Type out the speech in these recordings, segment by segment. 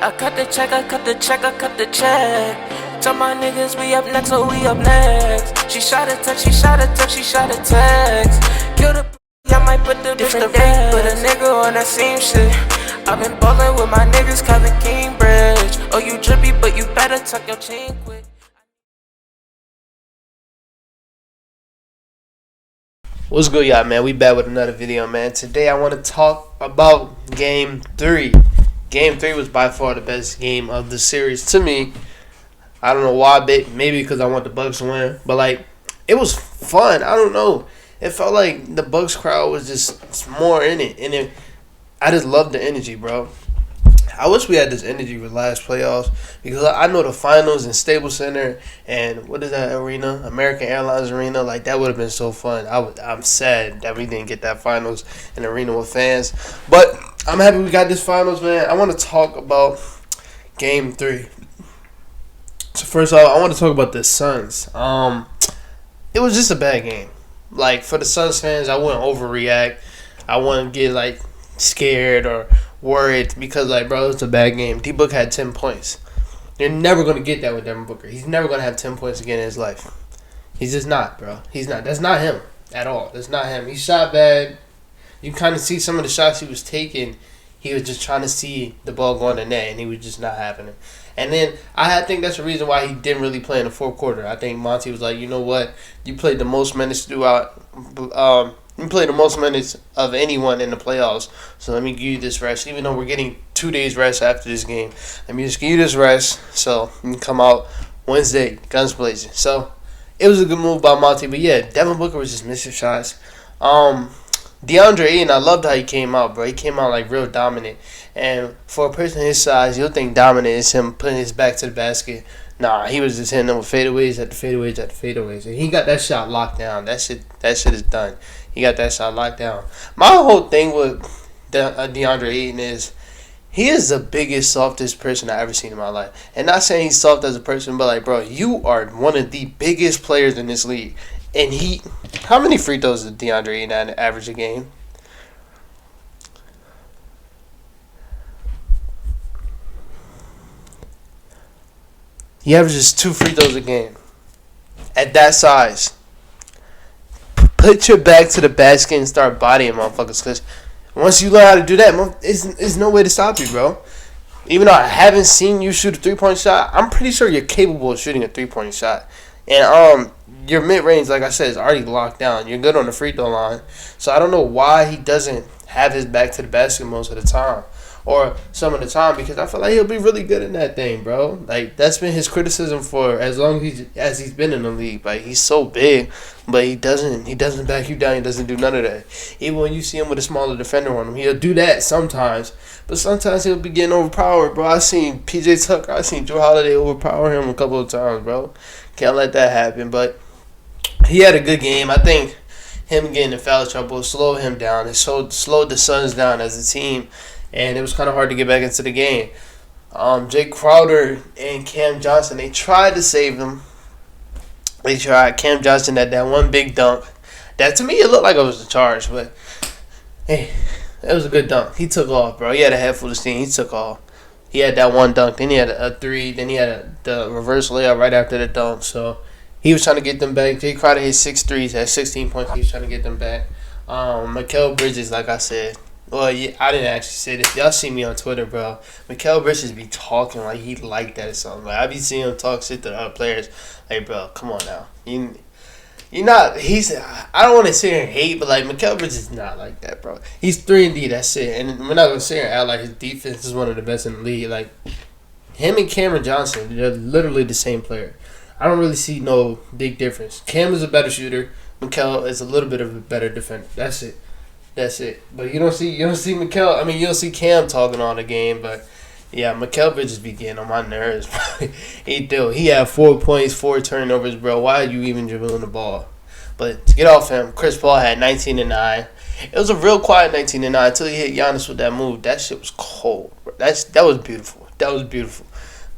I cut the check, I cut the check, I cut the check. Tell my niggas we up next, so we up next. She shot a text, she shot a text, she shot a text. Kill the I might put the different day, put a nigga on that same shit. I've been ballin' with my niggas, Kevin Cambridge. Oh, you drippy, but you better tuck your chain quick. What's good, y'all, man? We back with another video, man. Today I want to talk about Game 3. Game 3 was by far the best game of the series to me. I don't know why, maybe because I want the Bucks to win. But, like, it was fun. I don't know. It felt like the Bucks crowd was just more in it. And I just loved the energy, bro. I wish we had this energy with last playoffs because I know the finals in Staples Center and what is that arena? American Airlines Arena. Like, that would have been so fun. I'm sad that we didn't get that finals in the arena with fans. But I'm happy we got this finals, man. I want to talk about Game 3. So first off, I want to talk about the Suns. It was just a bad game. Like, for the Suns fans, I wouldn't overreact. I wouldn't get, like, scared or worried because, like, bro, it's a bad game. D-Book had 10 points. You're never going to get that with Devin Booker. He's never going to have 10 points again in his life. He's just not, bro. He's not. That's not him at all. That's not him. He shot bad. You kind of see some of the shots he was taking. He was just trying to see the ball go in the net, and he was just not having it. And then I think that's the reason why he didn't really play in the fourth quarter. I think Monty was like, you know what? You played the most minutes throughout. You played the most minutes of anyone in the playoffs. So let me give you this rest. Even though we're getting 2 days rest after this game, let me just give you this rest so you can come out Wednesday, guns blazing. So it was a good move by Monty. But yeah, Devin Booker was just missing shots. DeAndre Ayton, I loved how he came out, bro. He came out like real dominant. And for a person his size, you'll think dominant is him putting his back to the basket. Nah, he was just hitting them with fadeaways after fadeaways after fadeaways. And he got that shot locked down. That shit is done. He got that shot locked down. My whole thing with DeAndre Ayton is he is the biggest, softest person I've ever seen in my life. And not saying he's soft as a person, but like, bro, you are one of the biggest players in this league. And how many free throws does DeAndre Ayton average a game? He averages 2 free throws a game. At that size. Put your back to the basket and start bodying motherfuckers. Because once you learn how to do that, there's no way to stop you, bro. Even though I haven't seen you shoot a 3-point shot, I'm pretty sure you're capable of shooting a 3-point shot. And your mid-range, like I said, is already locked down. You're good on the free throw line. So I don't know why he doesn't have his back to the basket most of the time. Or some of the time, because I feel like he'll be really good in that thing, bro. Like, that's been his criticism for as long as he's been in the league. Like, he's so big, but he doesn't back you down. He doesn't do none of that. Even when you see him with a smaller defender on him, he'll do that sometimes. But sometimes he'll be getting overpowered, bro. I seen PJ Tucker, I seen Drew Holiday overpower him a couple of times, bro. Can't let that happen. But he had a good game. I think him getting in foul trouble slowed him down. It slowed the Suns down as a team. And it was kind of hard to get back into the game. Jake Crowder and Cam Johnson, they tried to save them. They tried. Cam Johnson had that one big dunk. That, to me, it looked like it was a charge. But, hey, it was a good dunk. He took off, bro. He had a head full of steam. He took off. He had that one dunk. Then he had a 3. Then he had the reverse layup right after the dunk. So, he was trying to get them back. Jake Crowder hit 6 threes, had 16 points. He was trying to get them back. Mikal Bridges, like I said. Well, yeah, I didn't actually say this. Y'all see me on Twitter, bro. Mikal Bridges be talking like he like that or something. Like, I be seeing him talk shit to the other players. Like, bro, come on now. You're not. I don't want to sit here and hate, but like Mikal Bridges is not like that, bro. He's 3-and-D. That's it. And we're not gonna sit here and act like his defense is one of the best in the league. Like, him and Cameron Johnson, they're literally the same player. I don't really see no big difference. Cam is a better shooter. Mikal is a little bit of a better defender. That's it. But you don't see Mikal. I mean, you don't see Cam talking all the game, but yeah, Mikal Bridges be getting on my nerves. He do. He had 4 points, 4 turnovers, bro. Why are you even dribbling the ball? But to get off him, Chris Paul had 19 and 9. It was a real quiet 19 and 9 until he hit Giannis with that move. That shit was cold, bro. That was beautiful.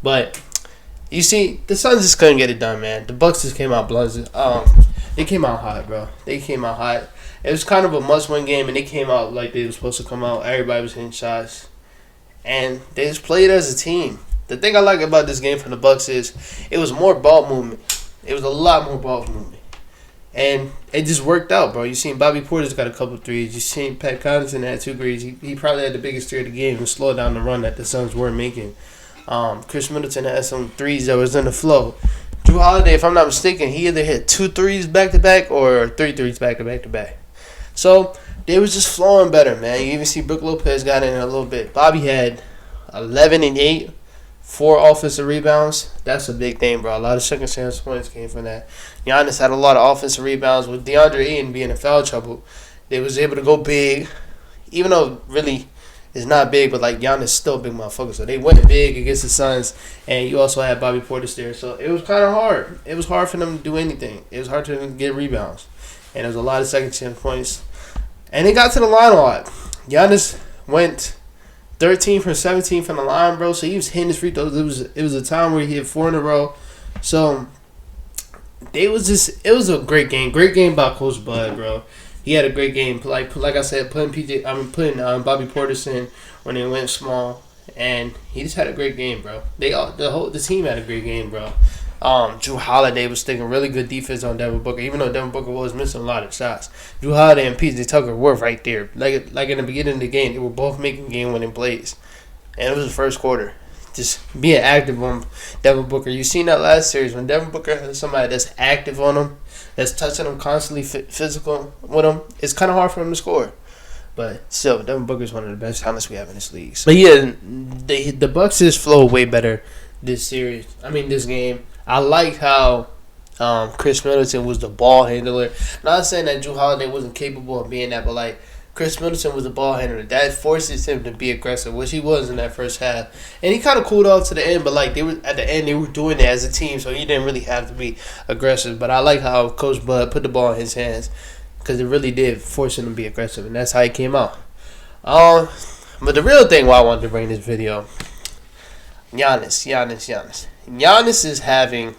But you see, the Suns just couldn't get it done, man. The Bucks just came out blazing. They came out hot, bro. They came out hot. It was kind of a must-win game, and they came out like they were supposed to come out. Everybody was hitting shots. and they just played as a team. The thing I like about this game from the Bucks is it was more ball movement. It was a lot more ball movement. And it just worked out, bro. You seen Bobby Portis got a couple threes. You seen Pat Connaughton had 2 threes. He probably had the biggest three of the game and slowed down the run that the Suns were making. Chris Middleton had some threes that was in the flow. Drew Holiday, if I'm not mistaken, he either hit 2 threes back-to-back or 3 threes back-to-back. So they was just flowing better, man. You even see Brook Lopez got in there a little bit. Bobby had 11 and 8, 4 offensive rebounds. That's a big thing, bro. A lot of second chance points came from that. Giannis had a lot of offensive rebounds. With DeAndre Ayton being in foul trouble, they was able to go big, even though really it's not big, but like Giannis still a big motherfucker. So they went big against the Suns, and you also had Bobby Portis there. So it was kind of hard. It was hard for them to do anything. It was hard for them to get rebounds, and there was a lot of second chance points. And they got to the line a lot. Giannis went 13 from 17 from the line, bro. So he was hitting his free throws. It was a time where he hit 4 in a row. So it was a great game. Great game by Coach Bud, bro. He had a great game. Like I said, putting Bobby Portis in when they went small, and he just had a great game, bro. The team had a great game, bro. Drew Holiday was taking really good defense on Devin Booker, even though Devin Booker was missing a lot of shots. Drew Holiday and PJ Tucker were right there. Like in the beginning of the game, they were both making game-winning plays, and it was the first quarter. Just being active on Devin Booker. You seen that last series when Devin Booker has somebody that's active on him, that's touching him constantly, physical with him. It's kind of hard for him to score. But still, Devin Booker is one of the best talents we have in this league. But yeah, the Bucks just flow way better this series. This game. I like how Chris Middleton was the ball handler. Not saying that Drew Holiday wasn't capable of being that, but like Chris Middleton was the ball handler. That forces him to be aggressive, which he was in that first half. And he kind of cooled off to the end, but like at the end they were doing it as a team, so he didn't really have to be aggressive. But I like how Coach Bud put the ball in his hands, because it really did force him to be aggressive, and that's how he came out. But the real thing why I wanted to bring this video, Giannis. Giannis is having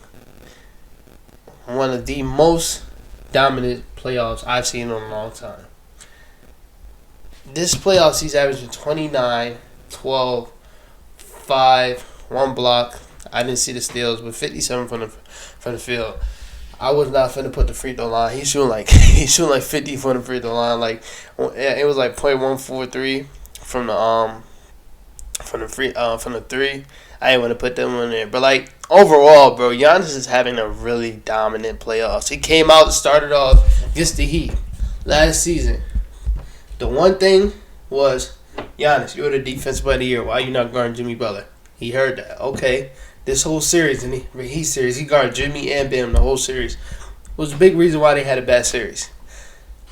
one of the most dominant playoffs I've seen in a long time. This playoffs, he's averaging 29, 12, 5, 1 block. I didn't see the steals, but 57 from the field. I was not finna put the free throw line. He's shooting like 50 from the free throw line. Like it was like .143 from the three. I didn't want to put them in there, but like overall, bro, Giannis is having a really dominant playoffs. He came out and started off against the Heat last season. The one thing was, Giannis, you're the defensive player of the year. Why you not guarding Jimmy Butler? He heard that. Okay. This whole series, in the Heat series, he guarded Jimmy and Bam the whole series. Was a big reason why they had a bad series.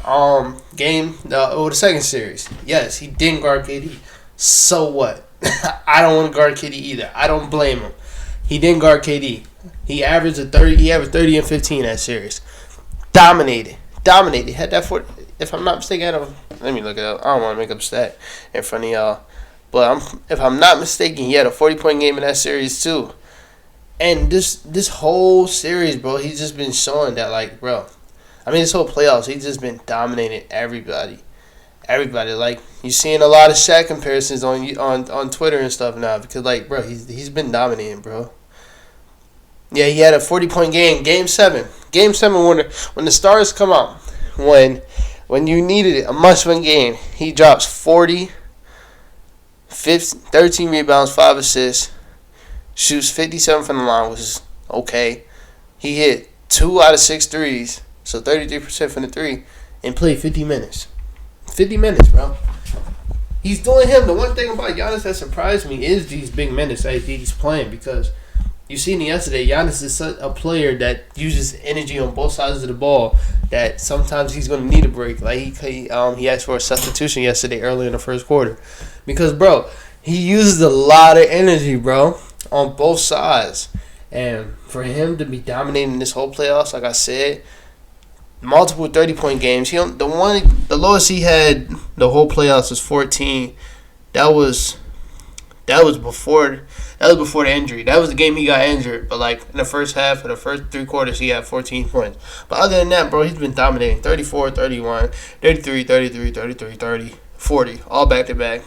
The second series. Yes, he didn't guard KD. So what? I don't want to guard KD either. I don't blame him. He didn't guard KD. He averaged 30. He averaged 30 and 15 that series. Dominated. Had that for. If I'm not mistaken, let me look it up. I don't want to make up a stat in front of y'all. But if I'm not mistaken, he had a 40-point game in that series too. And this whole series, bro, he's just been showing that, like, bro. This whole playoffs, he's just been dominating everybody. Like, you're seeing a lot of Shaq comparisons on Twitter and stuff now because, like, bro, he's been dominating, bro. Yeah, he had a 40-point game, Game 7. Game 7 when the stars come out, when you needed it, a must-win game, he drops 40, 13 rebounds, 5 assists, shoots 57 from the line, which is okay. He hit 2 out of 6 threes, so 33% from the 3, and played 50 minutes. 50 minutes, bro. He's doing him. The one thing about Giannis that surprised me is these big minutes that he's playing, because you seen it yesterday. Giannis is such a player that uses energy on both sides of the ball that sometimes he's going to need a break. Like he asked for a substitution yesterday early in the first quarter because, bro, he uses a lot of energy, bro, on both sides. And for him to be dominating this whole playoffs, like I said, multiple 30-point games. The lowest he had the whole playoffs was 14. That was before the injury. That was the game he got injured. But like in the first half of the first 3 quarters, he had 14 points. But other than that, bro, he's been dominating. 34, 31, 33, 33, 33, 30, 40, all back to back.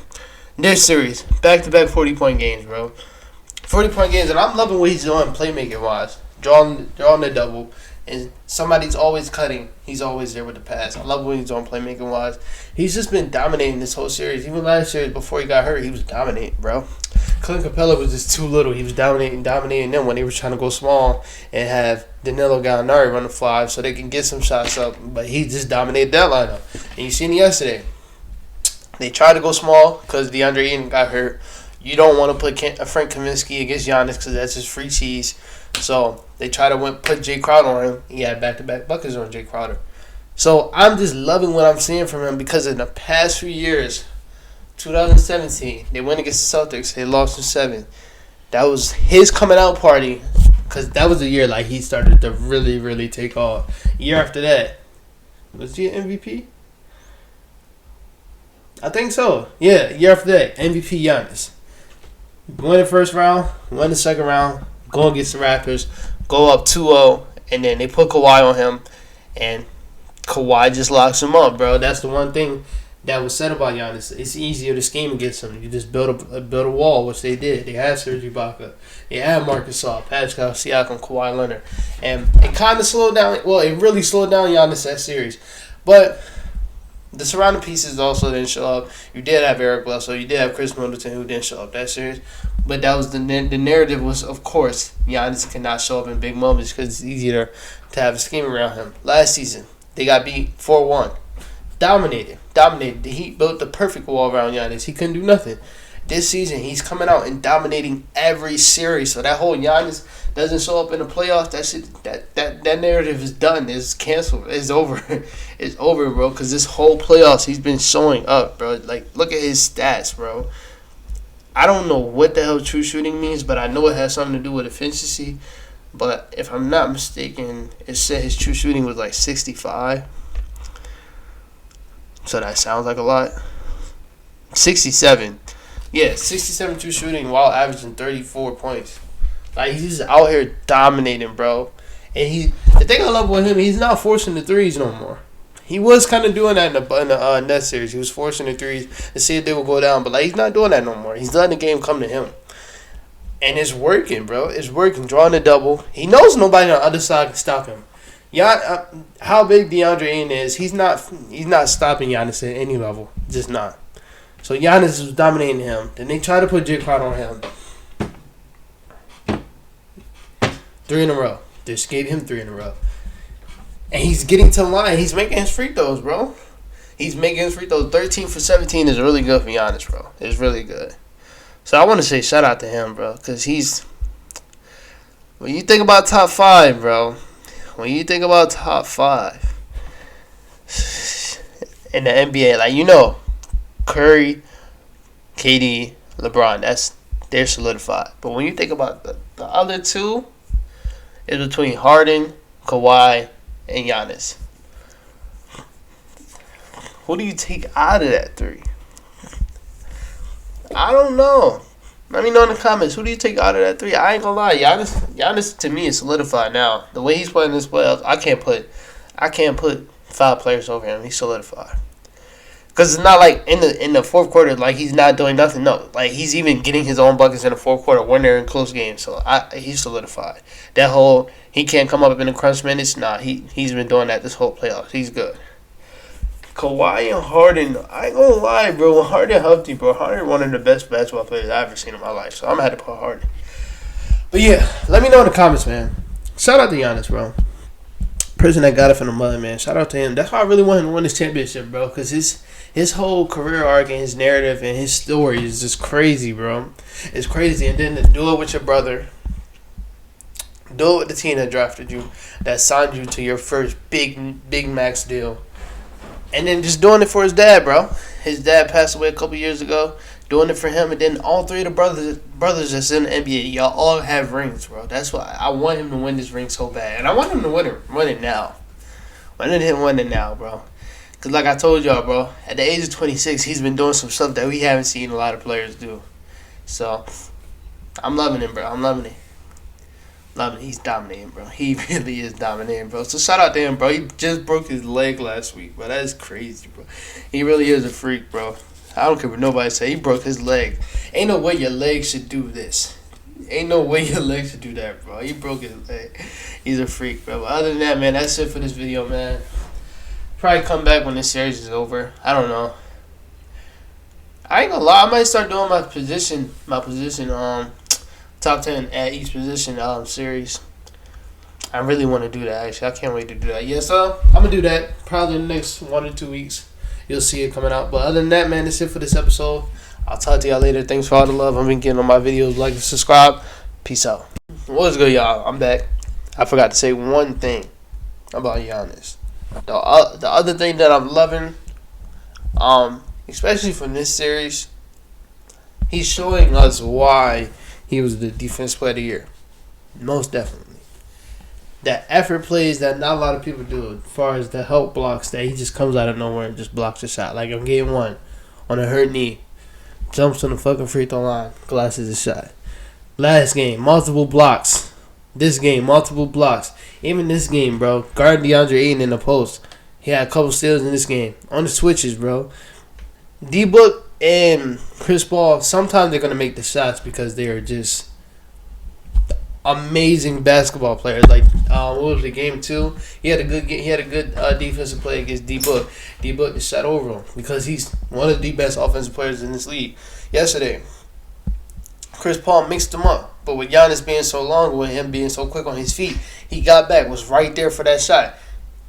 This series, back-to-back 40-point games, bro. 40-point games, and I'm loving what he's doing playmaking-wise. Drawing the double, and somebody's always cutting. He's always there with the pass. I love what he's doing playmaking-wise. He's just been dominating this whole series. Even last series, before he got hurt, he was dominating, bro. Clint Capella was just too little. He was dominating them when they were trying to go small and have Danilo Gallinari run the 5 so they can get some shots up. But he just dominated that lineup. And you seen it yesterday. They tried to go small because DeAndre Ayton got hurt. You don't want to put Frank Kaminsky against Giannis because that's his free cheese. So they try to put Jay Crowder on him. He had back-to-back buckets on Jay Crowder. So I'm just loving what I'm seeing from him because in the past few years, 2017, they went against the Celtics. They lost in 7. That was his coming out party because that was the year like he started to really, really take off. Year after that, was he an MVP? I think so. Yeah, year after that, MVP Giannis. Win the first round, win the second round, go against the Raptors, go up 2-0, and then they put Kawhi on him, and Kawhi just locks him up, bro. That's the one thing that was said about Giannis. It's easier to scheme against him. You just build a wall, which they did. They had Serge Ibaka. They had Marcus Gasol, Pascal Siakam, Kawhi Leonard. And it kind of slowed down. Well, it really slowed down Giannis that series. But the surrounding pieces also didn't show up. You did have Eric Bledsoe. You did have Chris Middleton who didn't show up that series. But that was the narrative was, of course, Giannis cannot show up in big moments because it's easier to have a scheme around him. Last season, they got beat 4-1. Dominated. The Heat built the perfect wall around Giannis. He couldn't do nothing. This season, he's coming out and dominating every series. So that whole Giannis doesn't show up in the playoffs, that narrative is done. It's canceled. It's over. It's over, bro. Because this whole playoffs, he's been showing up, bro. Like, look at his stats, bro. I don't know what the hell true shooting means, but I know it has something to do with efficiency. But if I'm not mistaken, it said his true shooting was like 65. So that sounds like a lot. 67. Yeah, 67 true shooting while averaging 34 points. Like, he's out here dominating, bro. And the thing I love with him, he's not forcing the threes no more. He was kind of doing that in the Nets series. He was forcing the threes to see if they would go down. But, like, he's not doing that no more. He's letting the game come to him. And it's working, bro. It's working. Drawing the double. He knows nobody on the other side can stop him. How big DeAndre Ayton is, he's not stopping Giannis at any level. Just not. So Giannis was dominating him. Then they tried to put Jay Crowder on him. 3 in a row. They just gave him 3 in a row. And he's getting to the line. He's making his free throws, bro. He's making his free throws. 13 for 17 is really good for Giannis, bro. It's really good. So I want to say shout out to him, bro. Because when you think about top 5, bro. When you think about top 5 in the NBA, like, you know, Curry, KD, LeBron, they're solidified. But when you think about the other two, it's between Harden, Kawhi, and Giannis. Who do you take out of that 3? I don't know. Let me know in the comments. Who do you take out of that 3? I ain't gonna lie. Giannis to me is solidified now. The way he's playing this playoffs, I can't put 5 players over him. He's solidified. Because it's not like in the fourth quarter, like, he's not doing nothing. No, like, he's even getting his own buckets in the fourth quarter when they're in close games. So he's solidified. That whole he can't come up in the crunch minutes. Nah, he's been doing that this whole playoffs. He's good. Kawhi and Harden, I ain't gonna lie, bro. When Harden healthy, bro, Harden one of the best basketball players I've ever seen in my life. So I'm gonna have to put Harden. But yeah, let me know in the comments, man. Shout out to Giannis, bro. Person that got it from the mud, man. Shout out to him. That's why I really want him to win this championship, bro. Because his whole career arc and his narrative and his story is just crazy, bro. It's crazy. And then to do it with your brother. Do it with the team that drafted you. That signed you to your first big max deal. And then just doing it for his dad, bro. His dad passed away a couple years ago. Doing it for him. And then all 3 of the brothers that's in the NBA, y'all all have rings, bro. That's why I want him to win this ring so bad. And I want him to win it now. I want him to win it now, bro. Because like I told y'all, bro, at the age of 26, he's been doing some stuff that we haven't seen a lot of players do. So, I'm loving him, bro. I'm loving it. He's dominating, bro. He really is dominating, bro. So shout out to him, bro. He just broke his leg last week, bro. That is crazy, bro. He really is a freak, bro. I don't care what nobody say. He broke his leg. Ain't no way your leg should do this. Ain't no way your leg should do that, bro. He broke his leg. He's a freak, bro. But other than that, man, that's it for this video, man. Probably come back when this series is over. I don't know. I ain't gonna lie. I might start doing my position, top 10 at each position series. I really want to do that, actually. I can't wait to do that. Yeah, so I'm going to do that probably in the next 1 or 2 weeks. You'll see it coming out. But other than that, man, that's it for this episode. I'll talk to y'all later. Thanks for all the love I've been getting on my videos. Like and subscribe. Peace out. What's good, y'all? I'm back. I forgot to say one thing about Giannis. The other thing that I'm loving, especially from this series, he's showing us why he was the defensive player of the year. Most definitely. That effort plays that not a lot of people do, as far as the help blocks that he just comes out of nowhere and just blocks a shot. Like in game 1, on a hurt knee, jumps on the fucking free throw line, glasses a shot. Last game, multiple blocks. This game, multiple blocks. Even this game, bro, guarding DeAndre Ayton in the post. He had a couple steals in this game. On the switches, bro. D-Book and Chris Paul, sometimes they're going to make the shots because they are just amazing basketball players. Like what was it, game 2? He had a good defensive play against D-Book. D-Book just shot over him because he's one of the best offensive players in this league. Yesterday, Chris Paul mixed him up, but with Giannis being so long, with him being so quick on his feet, he got back, was right there for that shot.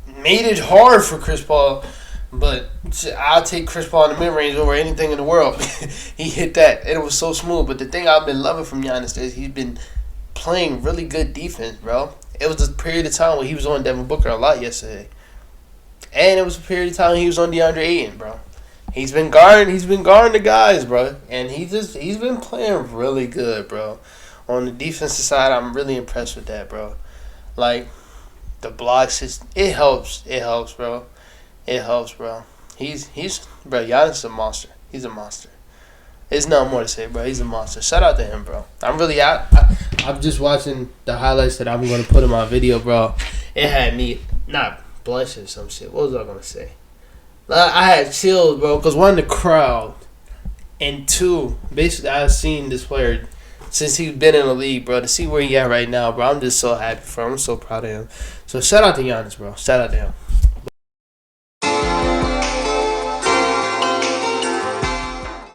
Made it hard for Chris Paul, but I'll take Chris Paul in the mid-range over anything in the world. He hit that, and it was so smooth. But the thing I've been loving from Giannis is he's been playing really good defense, bro. It was a period of time when he was on Devin Booker a lot yesterday. And it was a period of time when he was on DeAndre Ayton, bro. He's been guarding the guys, bro. And he's been playing really good, bro. On the defensive side, I'm really impressed with that, bro. Like, the blocks, it helps, bro. It helps, bro. Bro, Giannis is a monster. He's a monster. There's nothing more to say, bro. He's a monster. Shout out to him, bro. I'm just watching the highlights that I'm going to put in my video, bro. It had me not blushing or some shit. What was I going to say? I had chills, bro, because one, the crowd, and two, basically I've seen this player since he's been in the league, bro. To see where he at right now, bro, I'm just so happy for him. I'm so proud of him. So shout out to Giannis, bro. Shout out to him.